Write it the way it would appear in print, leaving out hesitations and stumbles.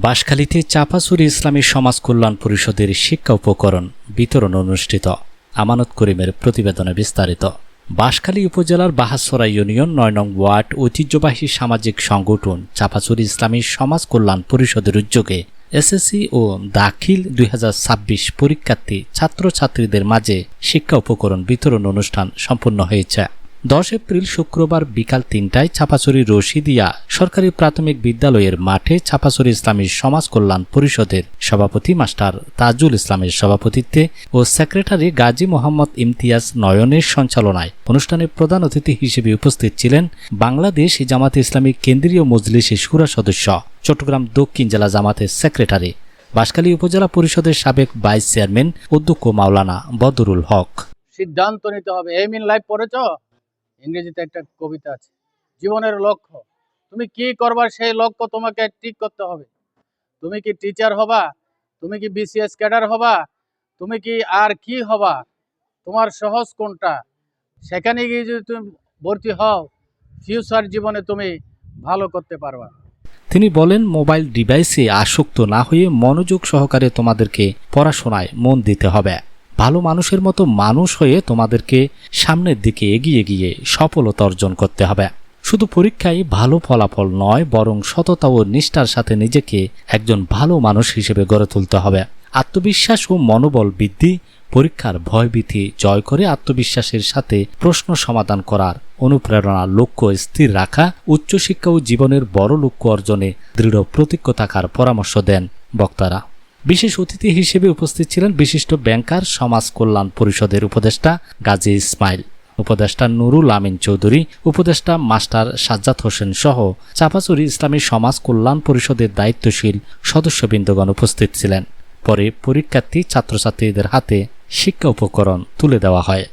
বাঁশখালীতে চাপাছড়ি ইসলামী সমাজ কল্যাণ পরিষদের শিক্ষা উপকরণ বিতরণ অনুষ্ঠিত। আমানত করিমের প্রতিবেদনে বিস্তারিত। বাঁশখালী উপজেলার বাহাছড়া ইউনিয়ন ৯ নং ওয়ার্ড ঐতিহ্যবাহী সামাজিক সংগঠন চাপাছড়ি ইসলামী সমাজ কল্যাণ পরিষদের উদ্যোগে এসএসসি ও দাখিল ২০২৬ পরীক্ষার্থী ছাত্রছাত্রীদের মাঝে শিক্ষা উপকরণ বিতরণ অনুষ্ঠান সম্পন্ন হয়েছে। 10 এপ্রিল শুক্রবার বিকাল ৩টায় চাপাছড়ি রশিদিয়া সরকারি প্রাথমিক বিদ্যালয়ের মাঠে চাপাছড়ি ইসলামী সমাজ কল্যাণ পরিষদের সভাপতি মাস্টার তাজুল ইসলামের সভাপতিত্বে ও সেক্রেটারি গাজী মোহাম্মদ ইমতিয়াজ নয়নের সঞ্চালনায় অনুষ্ঠানে প্রধান অতিথি হিসেবে উপস্থিত ছিলেন বাংলাদেশ জামাতে ইসলামী কেন্দ্রীয় মজলিসের শুরা সদস্য, চট্টগ্রাম দক্ষিণ জেলা জামাতের সেক্রেটারি, বাঁশখালী উপজেলা পরিষদের সাবেক ভাইস চেয়ারম্যান অধ্যক্ষ মাওলানা বদরুল হক। সিদ্ধান্ত নিতে হবে। এইম ইন লাইফ পড়েছ? ইংরেজিতে একটা কবিতা আছে, জীবনের লক্ষ্য। তুমি কি করবার সেই লক্ষ্য তোমাকে ঠিক করতে হবে। তুমি কি টিচার হবা, তুমি কি বিসিএস ক্যাডার হবা, তুমি কি আর কি হবা, তোমার সহজ কোনটা, সেখানে গিয়ে যদি তুমি ভর্তি হও, ফিউচার জীবনে তুমি ভালো করতে পারবা। তিনি বলেন, মোবাইল ডিভাইসে আসক্ত না হয়ে মনোযোগ সহকারে তোমাদেরকে পড়াশোনায় মন দিতে হবে। ভালো মানুষের মতো মানুষ হয়ে তোমাদেরকে সামনের দিকে এগিয়ে গিয়ে সফলতা অর্জন করতে হবে। শুধু পরীক্ষায় ভালো ফলাফল নয়, বরং সততা ও নিষ্ঠার সাথে নিজেকে একজন ভালো মানুষ হিসেবে গড়ে তুলতে হবে। আত্মবিশ্বাস ও মনোবল বৃদ্ধি, পরীক্ষার ভয়ভীতি জয় করে আত্মবিশ্বাসের সাথে প্রশ্ন সমাধান করার অনুপ্রেরণা, লক্ষ্য স্থির রাখা, উচ্চশিক্ষা ও জীবনের বড় লক্ষ্য অর্জনে দৃঢ় প্রতিজ্ঞ থাকার পরামর্শ দেন বক্তারা। বিশেষ অতিথি হিসেবে উপস্থিত ছিলেন বিশিষ্ট ব্যাংকার, সমাজ কল্যাণ পরিষদের উপদেষ্টা গাজী ইসমাইল, উপদেষ্টা নুরুল আমিন চৌধুরী, উপদেষ্টা মাস্টার সাজ্জাদ হোসেন সহ চাপাছড়ি ইসলামী সমাজ কল্যাণ পরিষদের দায়িত্বশীল সদস্যবৃন্দগণ উপস্থিত ছিলেন। পরে পরীক্ষার্থী ছাত্রছাত্রীদের হাতে শিক্ষা উপকরণ তুলে দেওয়া হয়।